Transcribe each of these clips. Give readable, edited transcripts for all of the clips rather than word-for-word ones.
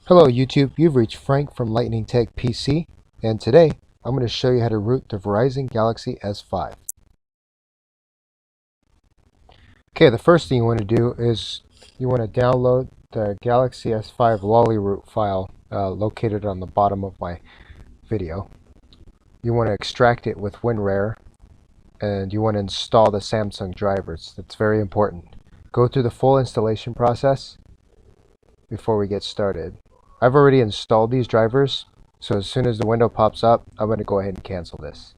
Hello YouTube, you've reached Frank from Lightning Tech PC, and today I'm going to show you how to root the Verizon Galaxy S5. Okay, the first thing you want to do is you want to download the Galaxy S5 Lollipop file located on the bottom of my video. You want to extract it with WinRAR, and you want to install the Samsung drivers. That's very important. Go through the full installation process before we get started. I've already installed these drivers, so as soon as the window pops up, I'm going to go ahead and cancel this.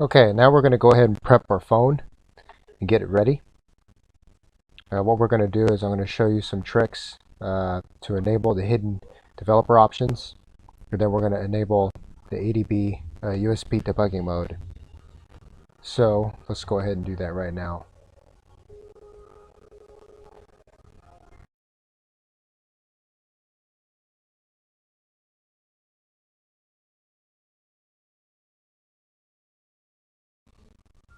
Okay, now we're going to go ahead and prep our phone and get it ready. What we're going to do is I'm going to show you some tricks to enable the hidden developer options, and then we're going to enable the ADB USB debugging mode. So let's go ahead and do that right now.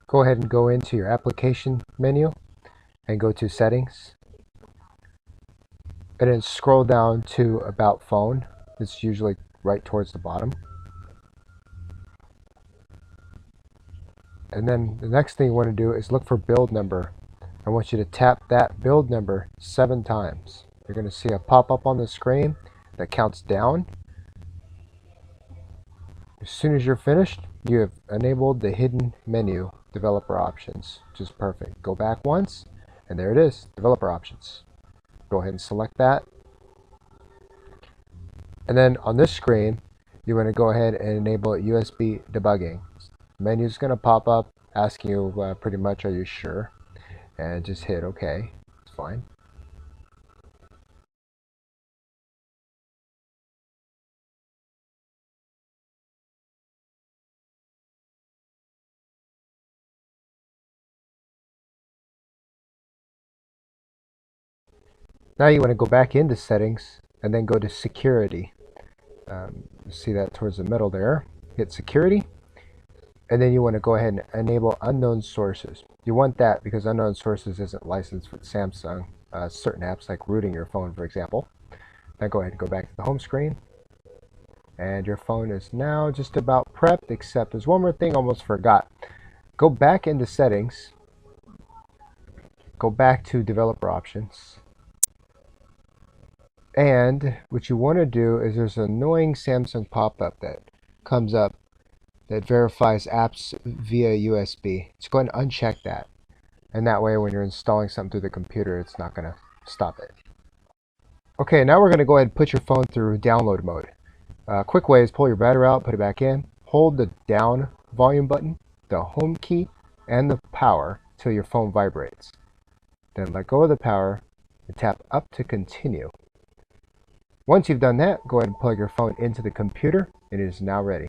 Go ahead and go into your application menu and go to settings, and then scroll down to about phone. It's usually right towards the bottom. And then the next thing you want to do is look for build number. I want you to tap that build number 7 times. You're going to see a pop-up on the screen that counts down. As soon as you're finished, you have enabled the hidden menu developer options, which is perfect. Go back once, and there it is, developer options. Go ahead and select that. And then on this screen, you want to go ahead and enable USB debugging. The menu is going to pop up asking you pretty much, are you sure? And just hit OK. It's fine. Now you want to go back into settings and then go to security. See that towards the middle there. Hit security, and then you want to go ahead and enable unknown sources. You want that because unknown sources isn't licensed with Samsung. Certain apps like rooting your phone, for example. Now go ahead and go back to the home screen, and your phone is now just about prepped, except there's one more thing I almost forgot. Go back into settings, go back to developer options, and what you want to do is there's an annoying Samsung pop-up that comes up that verifies apps via USB. Just go ahead and uncheck that. And that way when you're installing something through the computer, it's not going to stop it. Okay, now we're going to go ahead and put your phone through download mode. Quick way is pull your battery out, put it back in, hold the down volume button, the home key, and the power till your phone vibrates. Then let go of the power and tap up to continue. Once you've done that, go ahead and plug your phone into the computer. It is now ready.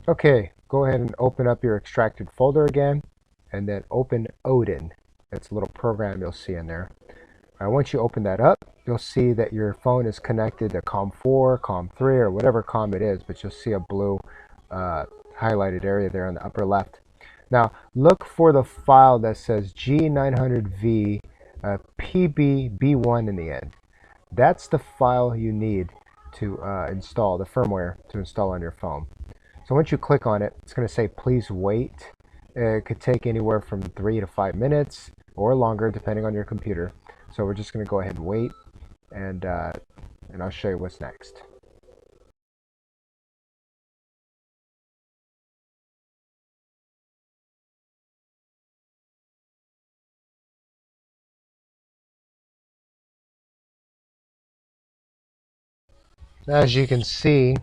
Okay, go ahead and open up your extracted folder again, and then open Odin. That's a little program you'll see in there. Once you open that up, you'll see that your phone is connected to COM4, COM3, or whatever COM it is, but you'll see a blue highlighted area there on the upper left. Now, look for the file that says G900V PBB1 in the end. That's the file you need to install, the firmware to install on your phone. So once you click on it, it's going to say please wait. It could take anywhere from 3 to 5 minutes or longer depending on your computer. So we're just going to go ahead and wait, and I'll show you what's next. As you can see,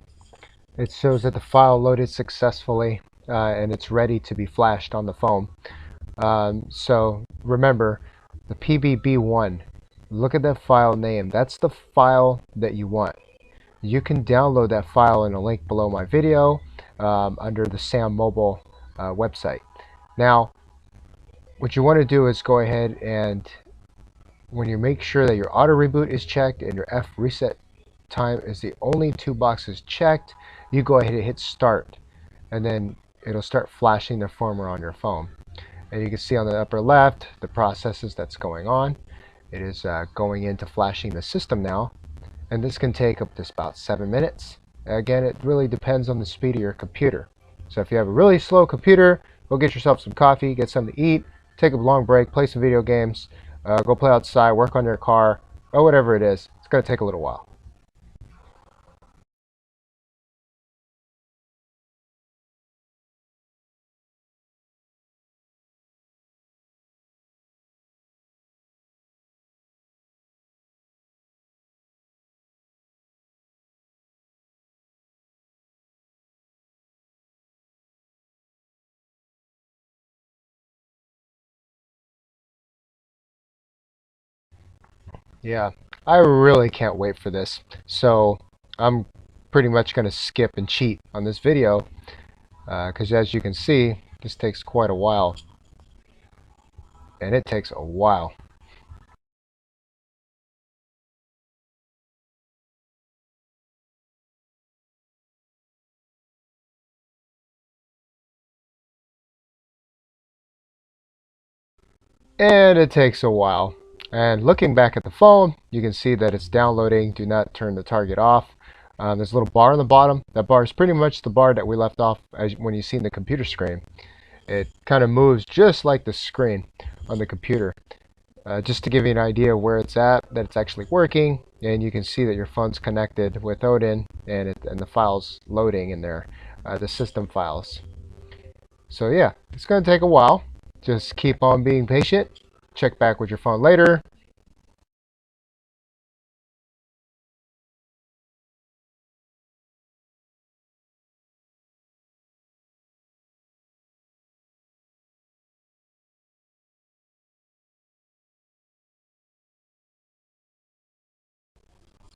it shows that the file loaded successfully and it's ready to be flashed on the phone. So remember, the PBB1 look at that file name. That's the file that you want. You can download that file in a link below my video under the Sam Mobile website. Now, what you want to do is go ahead and when you make sure that your auto reboot is checked and your F reset time is the only two boxes checked, you go ahead and hit start, and then it'll start flashing the firmware on your phone. And you can see on the upper left the processes that's going on. It is going into flashing the system now, and this can take up to about 7 minutes. Again, it really depends on the speed of your computer. So if you have a really slow computer, go get yourself some coffee, get something to eat, take a long break, play some video games, go play outside, work on your car, or whatever it is. It's going to take a little while. Yeah, I really can't wait for this. So I'm pretty much going to skip and cheat on this video because as you can see, this takes quite a while. And it takes a while. And it takes a while. And looking back at the phone, you can see that it's downloading. Do not turn the target off. There's a little bar on the bottom. That bar is pretty much the bar that we left off when you see the computer screen. It kind of moves just like the screen on the computer. Just to give you an idea where it's at, that it's actually working, and you can see that your phone's connected with Odin, and the files loading in there, the system files. So yeah, it's going to take a while. Just keep on being patient. Check back with your phone later.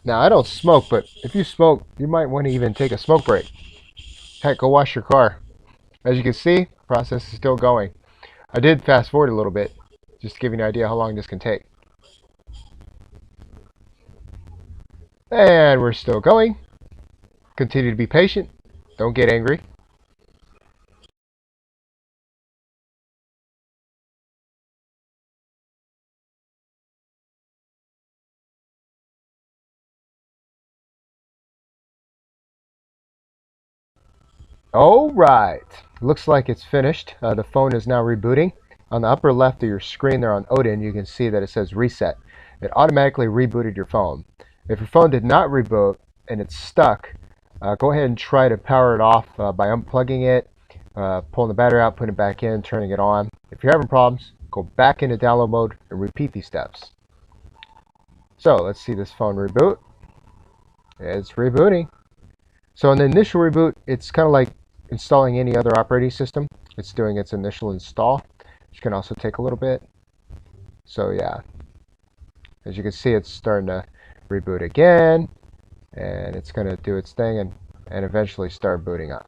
Now, I don't smoke, but if you smoke, you might want to even take a smoke break. Heck, go wash your car. As you can see, the process is still going. I did fast forward a little bit, just to give you an idea how long this can take. And we're still going. Continue to be patient. Don't get angry. Alright, looks like it's finished. The phone is now rebooting. On the upper left of your screen there on Odin, you can see that it says reset. It automatically rebooted your phone. If your phone did not reboot and it's stuck, go ahead and try to power it off by unplugging it, pulling the battery out, putting it back in, turning it on. If you're having problems, go back into download mode and repeat these steps. So let's see this phone reboot. It's rebooting. So in the initial reboot, it's kind of like installing any other operating system. It's doing its initial install, which can also take a little bit. So yeah, as you can see, it's starting to reboot again, and it's going to do its thing and eventually start booting up.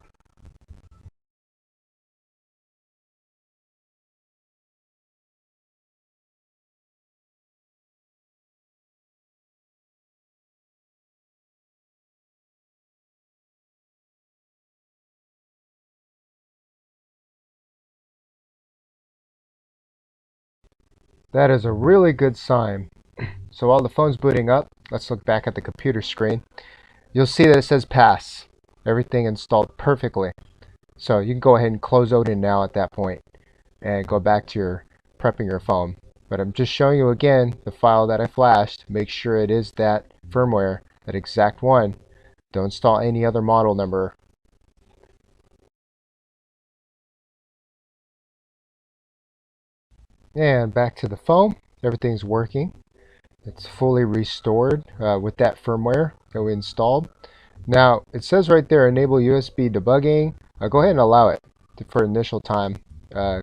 That is a really good sign. So while the phone's booting up, let's look back at the computer screen. You'll see that it says pass. Everything installed perfectly. So you can go ahead and close Odin now at that point and go back to your prepping your phone. But I'm just showing you again the file that I flashed. Make sure it is that firmware, that exact one. Don't install any other model number. And back to the phone. Everything's working. It's fully restored with that firmware that we installed. Now, it says right there, enable USB debugging. Go ahead and allow it for initial time.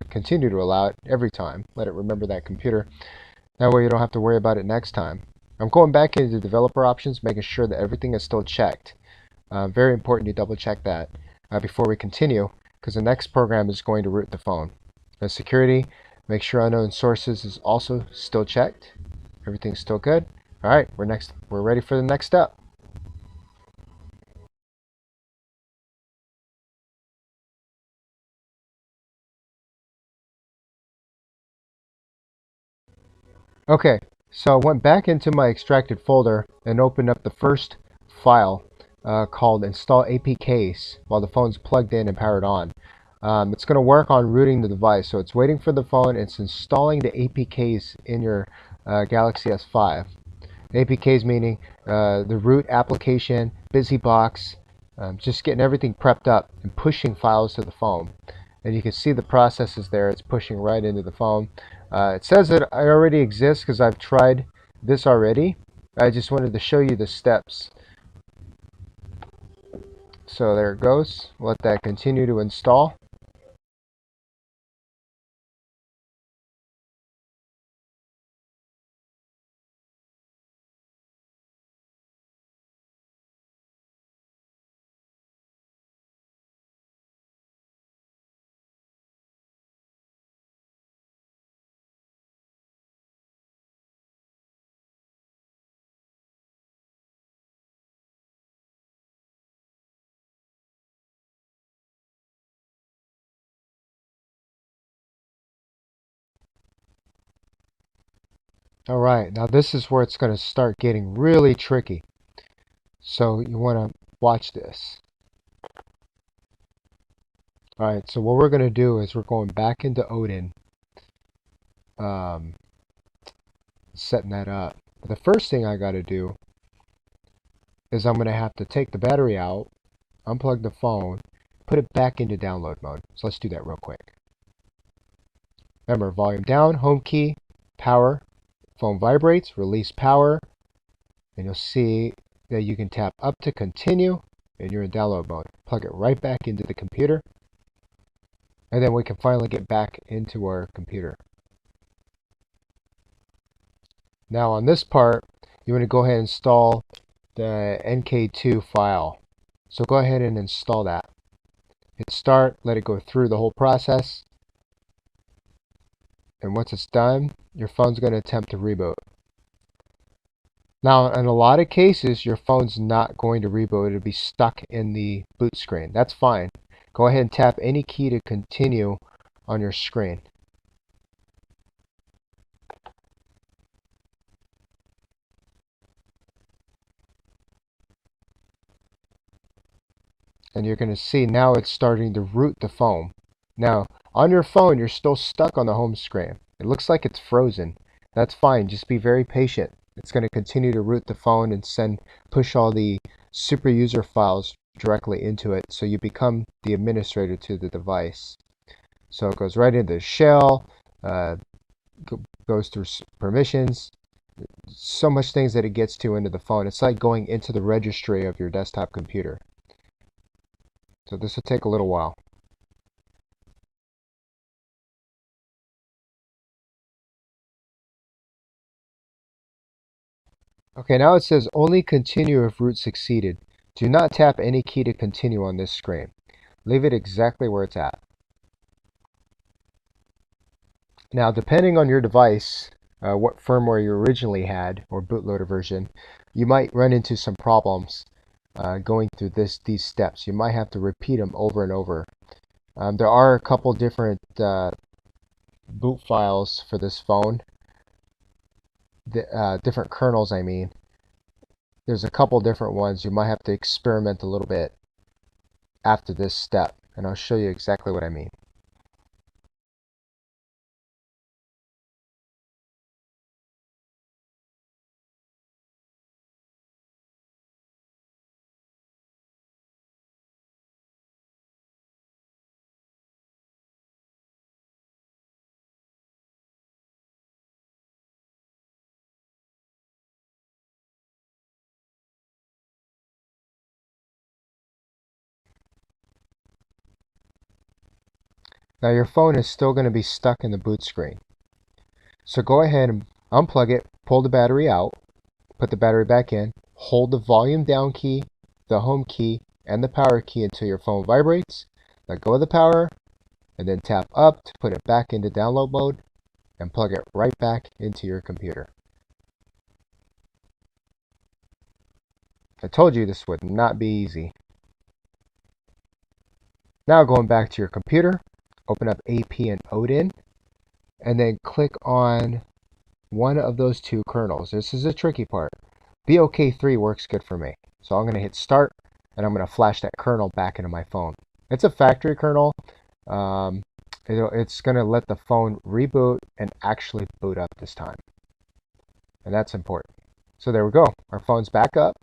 Continue to allow it every time. Let it remember that computer. That way you don't have to worry about it next time. I'm going back into the developer options, making sure that everything is still checked. Very important you double check that before we continue, because the next program is going to root the phone. The security, make sure unknown sources is also still checked. Everything's still good. All right, we're ready for the next step. Okay, so I went back into my extracted folder and opened up the first file called install APKs while the phone's plugged in and powered on. It's going to work on rooting the device, so it's waiting for the phone. It's installing the APKs in your Galaxy S5. APKs meaning the root application, BusyBox, just getting everything prepped up and pushing files to the phone. And you can see the processes there. It's pushing right into the phone. It says that I already exist because I've tried this already. I just wanted to show you the steps. So there it goes. Let that continue to install. All right, now this is where it's going to start getting really tricky. So you want to watch this. All right, so what we're going to do is we're going back into Odin, um, setting that up. But the first thing I got to do is I'm going to have to take the battery out, unplug the phone, put it back into download mode. So let's do that real quick. Remember, volume down, home key, power, phone vibrates, release power, and you'll see that you can tap up to continue, and you're in download mode. Plug it right back into the computer, and then we can finally get back into our computer. Now on this part, you want to go ahead and install the NK2 file. So go ahead and install that. Hit start, let it go through the whole process, and once it's done, your phone's going to attempt to reboot. Now, in a lot of cases, your phone's not going to reboot. It'll be stuck in the boot screen. That's fine. Go ahead and tap any key to continue on your screen. And you're going to see now it's starting to root the phone. Now, on your phone, you're still stuck on the home screen. It looks like it's frozen. That's fine. Just be very patient. It's going to continue to root the phone and push all the super user files directly into it, so you become the administrator to the device. So it goes right into the shell, uh, goes through permissions, so much things that it gets to into the phone. It's like going into the registry of your desktop computer. So this will take a little while. Okay, now it says only continue if root succeeded. Do not tap any key to continue on this screen. Leave it exactly where it's at. Now, depending on your device, what firmware you originally had, or bootloader version, you might run into some problems going through these steps. You might have to repeat them over and over. There are a couple different boot files for this phone, different kernels, I mean. There's a couple different ones. You might have to experiment a little bit after this step, and I'll show you exactly what I mean. Now your phone is still going to be stuck in the boot screen. So go ahead and unplug it, pull the battery out, put the battery back in, hold the volume down key, the home key, and the power key until your phone vibrates, let go of the power, and then tap up to put it back into download mode and plug it right back into your computer. I told you this would not be easy. Now going back to your computer, open up AP and Odin, and then click on one of those two kernels. This is the tricky part. BOK3 works good for me. So I'm going to hit start, and I'm going to flash that kernel back into my phone. It's a factory kernel. It's going to let the phone reboot and actually boot up this time. And that's important. So there we go. Our phone's back up.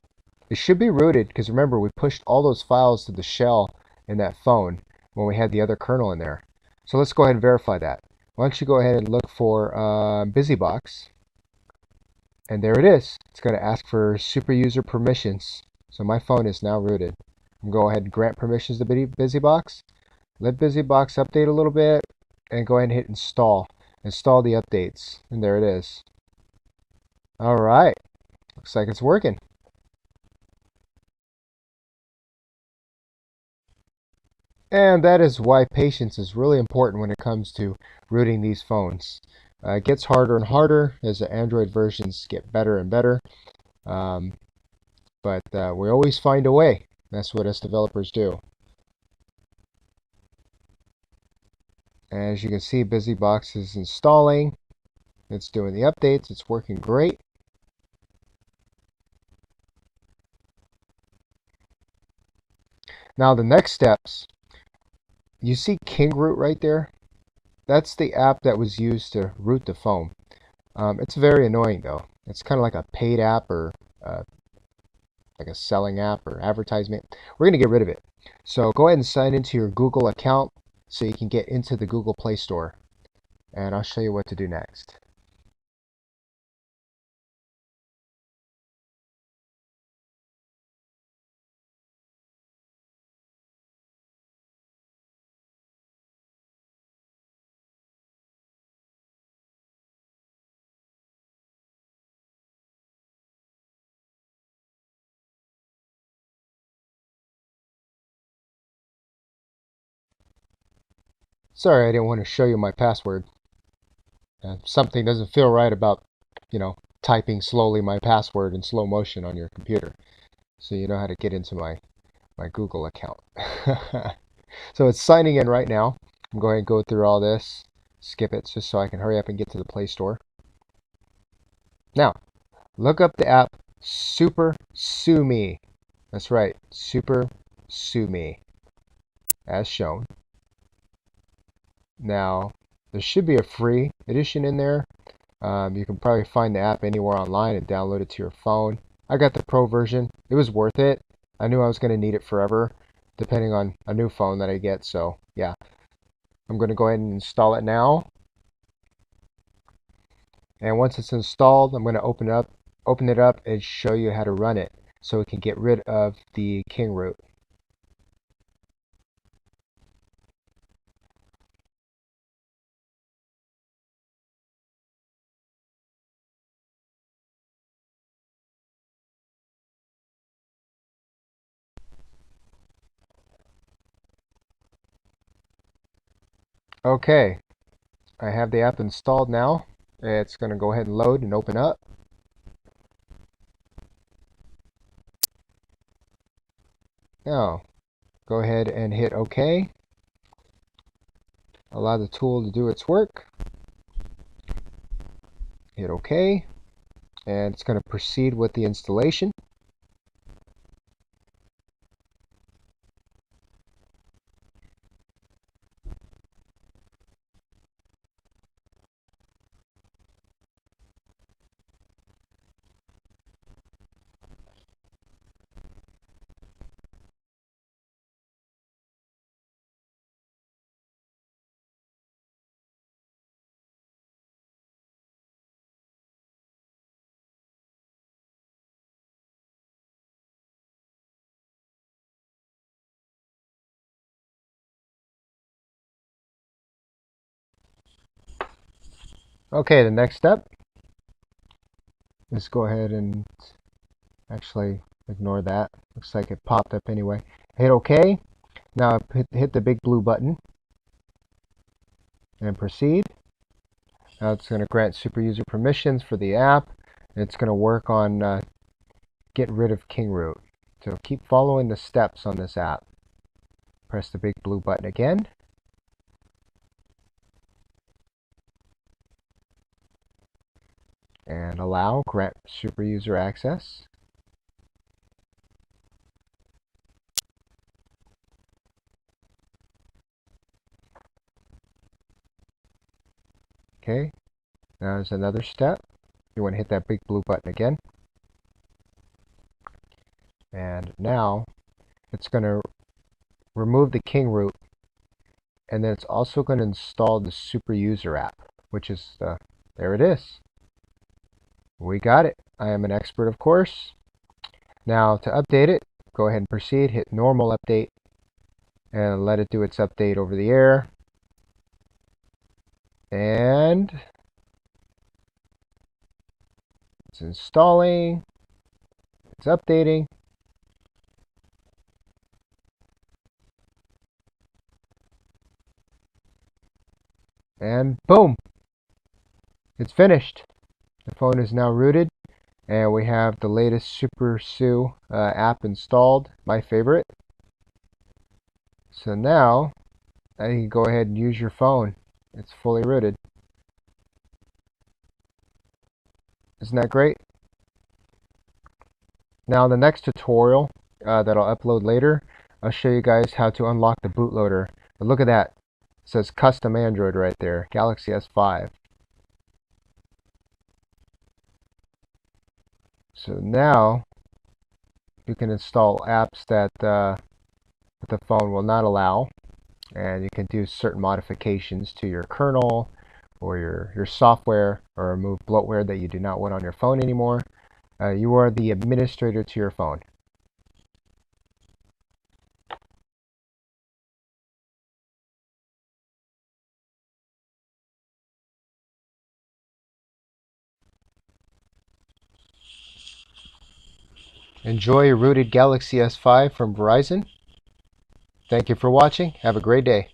It should be rooted because remember, we pushed all those files to the shell in that phone when we had the other kernel in there. So let's go ahead and verify that. Why don't you go ahead and look for BusyBox. And there it is. It's going to ask for super user permissions. So my phone is now rooted. I'm going to go ahead and grant permissions to BusyBox. Let BusyBox update a little bit. And go ahead and hit install. Install the updates. And there it is. Alright. Looks like it's working. And that is why patience is really important when it comes to rooting these phones. It gets harder and harder as the Android versions get better and better. But we always find a way. That's what us developers do. As you can see, BusyBox is installing. It's doing the updates. It's working great. Now the next steps. You see KingRoot right there? That's the app that was used to root the phone. It's very annoying though. It's kind of like a paid app or like a selling app or advertisement. We're going to get rid of it. So go ahead and sign into your Google account so you can get into the Google Play Store. And I'll show you what to do next. Sorry, I didn't want to show you my password. Something doesn't feel right about, typing slowly my password in slow motion on your computer. So you know how to get into my Google account. So it's signing in right now. I'm going to go through all this, skip it just so I can hurry up and get to the Play Store. Now, look up the app SuperSU. That's right, SuperSU, as shown. Now, there should be a free edition in there. You can probably find the app anywhere online and download it to your phone. I got the pro version. It was worth it. I knew I was going to need it forever, depending on a new phone that I get. So, yeah. I'm going to go ahead and install it now. And once it's installed, I'm going to open it up and show you how to run it so we can get rid of the KingRoot. Okay, I have the app installed now. It's going to go ahead and load and open up. Now, go ahead and hit OK. Allow the tool to do its work. Hit OK. And it's going to proceed with the installation. Okay, the next step, Let's go ahead and actually ignore that. Looks like it popped up anyway. Hit OK. Now hit the big blue button and proceed. Now it's going to grant super user permissions for the app. It's going to work on get rid of king root. So keep following the steps on this app. Press the big blue button again. And allow, grant super user access. Okay, now there's another step. You want to hit that big blue button again. And now it's going to remove the king root, and then it's also going to install the super user app, which is there it is. We got it. I am an expert, of course. Now to update it, go ahead and proceed, hit normal update, and let it do its update over the air. And it's installing, it's updating. And boom, it's finished. The phone is now rooted, and we have the latest SuperSU app installed, my favorite. So now you can go ahead and use your phone. It's fully rooted. Isn't that great? Now the next tutorial that I'll upload later, I'll show you guys how to unlock the bootloader. But look at that. It says custom Android right there, Galaxy S5. So now you can install apps that the phone will not allow, and you can do certain modifications to your kernel or your software, or remove bloatware that you do not want on your phone anymore. You are the administrator to your phone. Enjoy your rooted Galaxy S5 from Verizon. Thank you for watching. Have a great day.